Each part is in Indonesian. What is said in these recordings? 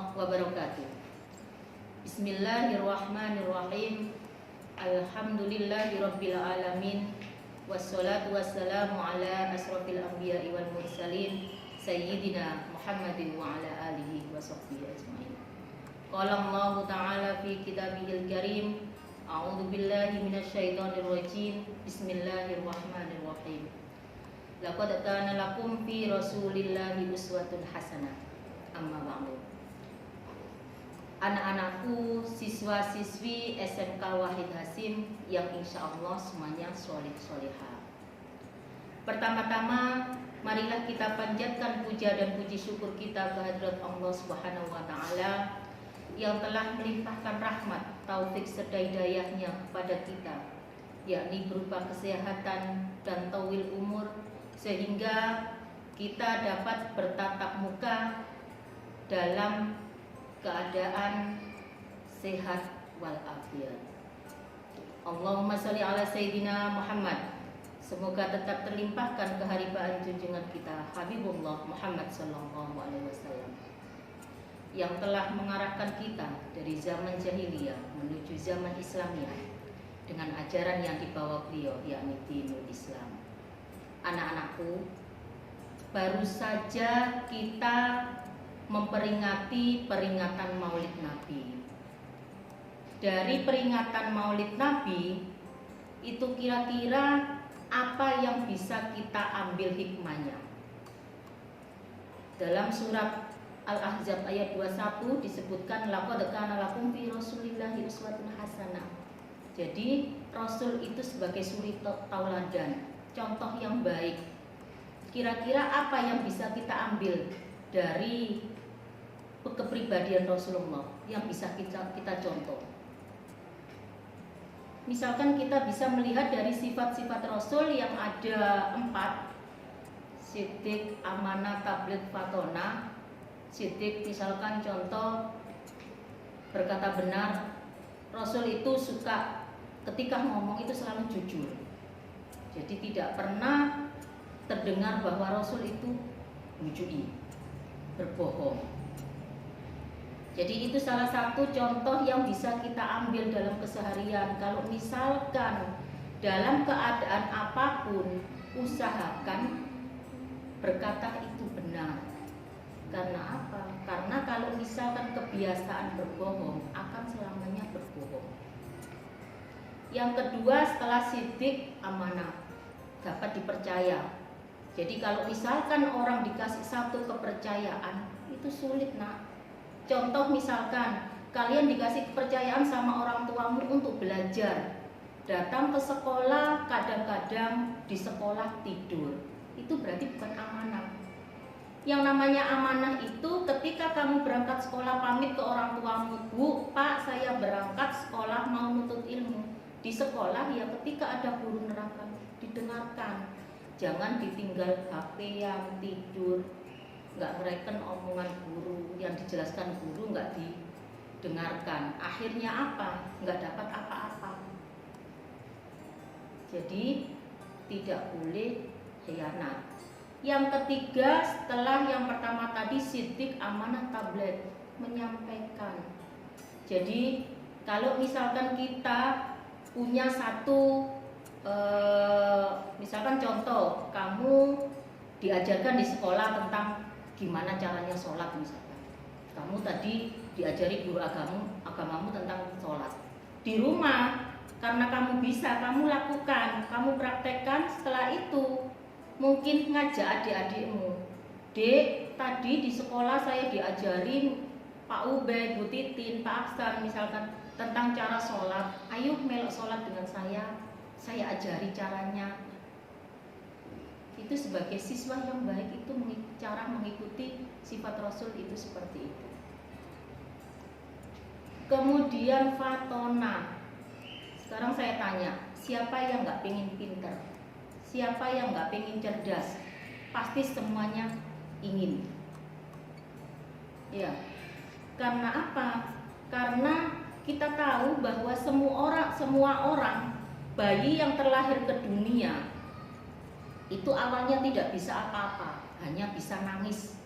warahmatullahi wabarakatuh. Bismillahirrahmanirrahim. Alhamdulillahirabbil alamin. Wassalatu wassalamu ala asrofil anbiya'i wal mursalin sayyidina Muhammadin wa ala alihi wa sahbihi ajmain. Qala Allah ta'ala fi kitabihil karim. A'udzu billahi minasyaitonir rajim. Bismillahirrahmanirrahim. Laqad kana lakum fi rasulillahi uswatun hasanah. Amma ba'du. Anak-anakku, siswa-siswi SMK Wahid Hasim yang insya Allah semuanya soleh-solehah. Pertama-tama, marilah kita panjatkan puja dan puji syukur kita kehadirat Allah Subhanahu wa Ta'ala yang telah melimpahkan rahmat, taufik serta hidayahnya kepada kita, yakni berupa kesehatan dan tawil umur, sehingga kita dapat bertatap muka dalam keadaan sehat walafiat. Allahumma sholli ala sayyidina Muhammad. Semoga tetap terlimpahkan keharibaan junjungan kita Habibullah Muhammad sallallahu alaihi wasallam yang telah mengarahkan kita dari zaman jahiliyah menuju zaman Islamiyah dengan ajaran yang dibawa beliau, yakni dinul Islam. Anak-anakku, baru saja kita memperingati peringatan Maulid Nabi. Dari peringatan Maulid Nabi itu kira-kira apa yang bisa kita ambil hikmahnya? Dalam surat Al-Ahzab ayat 21 disebutkan laqad kana lakum fi rasulillahi uswatun hasanah. Jadi Rasul itu sebagai suri tauladan, contoh yang baik. Kira-kira apa yang bisa kita ambil dari kepribadian Rasulullah yang bisa kita contoh? Misalkan kita bisa melihat dari sifat-sifat Rasul yang ada 4: Siddiq, amanah, tabligh, fatona. Siddiq misalkan contoh berkata benar. Rasul itu suka ketika ngomong itu selalu jujur. Jadi tidak pernah terdengar bahwa Rasul itu menjui, berbohong. Jadi itu salah satu contoh yang bisa kita ambil dalam keseharian. Kalau misalkan dalam keadaan apapun, usahakan berkata itu benar. Karena apa? Karena kalau misalkan kebiasaan berbohong, akan selamanya berbohong. Yang kedua, setelah siddiq, amanah, dapat dipercaya. Jadi kalau misalkan orang dikasih satu kepercayaan, itu sulit, nak. Contoh misalkan kalian dikasih kepercayaan sama orang tuamu untuk belajar, datang ke sekolah, kadang-kadang di sekolah tidur, itu berarti bukan amanah. Yang namanya amanah itu ketika kamu berangkat sekolah pamit ke orang tuamu, Bu, Pak, saya berangkat sekolah mau nuntut ilmu. Di sekolah ya ketika ada guru nerangkan, didengarkan. Jangan ditinggal HP yang tidur, nggak ngereken omongan guru, yang dijelaskan guru nggak didengarkan. Akhirnya apa? Nggak dapat apa-apa. Jadi tidak boleh khianat. Yang ketiga, setelah yang pertama tadi siddiq, amanah, tabligh, menyampaikan. Jadi kalau misalkan kita punya satu misalkan contoh, kamu diajarkan di sekolah tentang gimana caranya sholat misalkan. Kamu tadi diajari guru agamamu tentang sholat. Di rumah, karena kamu bisa, kamu lakukan, kamu praktekkan. Setelah itu mungkin ngajak adik-adikmu, Dek, tadi di sekolah saya diajarin Pak Ubed, Bu Titin, Pak Aksan misalkan tentang cara sholat. Ayo melok sholat dengan saya ajari caranya. Itu sebagai siswa yang baik itu cara mengikuti sifat Rasul itu seperti itu. Kemudian fatona. Sekarang saya tanya, siapa yang nggak pengen pinter? Siapa yang nggak pengen cerdas? Pasti semuanya ingin. Ya, karena apa? Karena kita tahu bahwa semua orang bayi yang terlahir ke dunia itu awalnya tidak bisa apa-apa, hanya bisa nangis,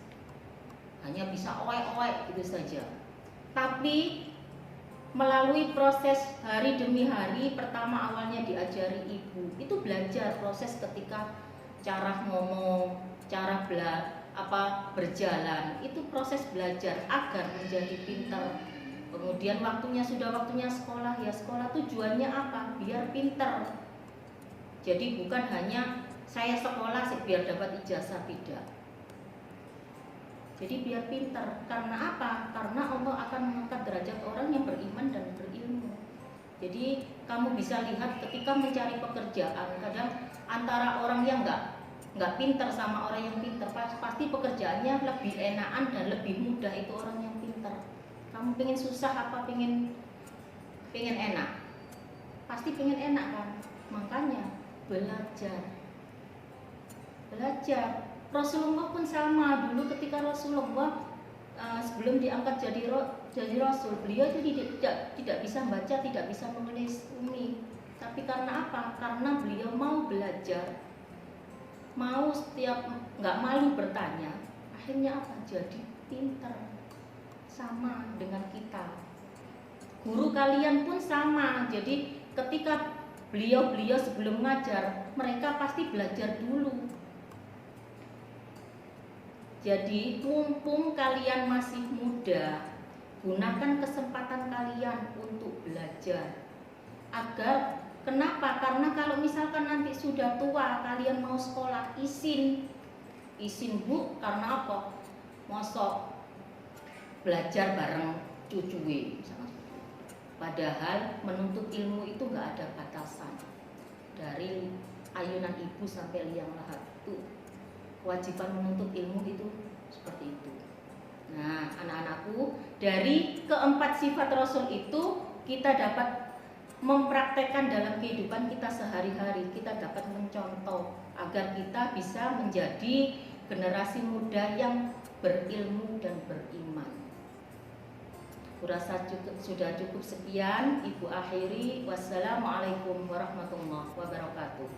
hanya bisa oek-oek gitu saja. Tapi melalui proses hari demi hari, pertama awalnya diajari ibu, itu belajar proses ketika cara ngomong, cara berjalan, itu proses belajar agar menjadi pintar. Kemudian waktunya sekolah, ya sekolah tujuannya apa? Biar pintar. Jadi bukan hanya saya sekolah biar dapat ijazah, tidak. Jadi biar pintar. Karena apa? Karena Allah akan mengangkat derajat orang yang beriman dan berilmu. Jadi kamu bisa lihat ketika mencari pekerjaan, kadang antara orang yang nggak pintar sama orang yang pintar, pasti pekerjaannya lebih enakan dan lebih mudah itu orang yang pintar. Kamu pengen susah apa pengen enak? Pasti pengen enak kan? Makanya belajar. Rasulullah pun sama, dulu ketika Rasulullah sebelum diangkat jadi Rasul, beliau itu tidak bisa membaca, tidak bisa menulis umi. Tapi karena apa? Karena beliau mau belajar, mau nggak malu bertanya, akhirnya apa? Jadi pintar. Sama dengan kita. Guru kalian pun sama. Jadi ketika beliau sebelum ngajar, mereka pasti belajar dulu. Jadi mumpung kalian masih muda, gunakan kesempatan kalian untuk belajar. Kenapa? Karena kalau misalkan nanti sudah tua, kalian mau sekolah, izin bu, karena apa? Mosok belajar bareng cucuwe misalnya. Padahal menuntut ilmu itu nggak ada batasan. Dari ayunan ibu sampai liang lahat itu kewajiban menuntut ilmu itu seperti itu. Nah, anak-anakku, dari keempat sifat Rasul itu kita dapat mempraktekkan dalam kehidupan kita sehari-hari. Kita dapat mencontoh agar kita bisa menjadi generasi muda yang berilmu dan beriman. Kurasa sudah cukup sekian, Ibu akhiri. Wassalamualaikum warahmatullahi wabarakatuh.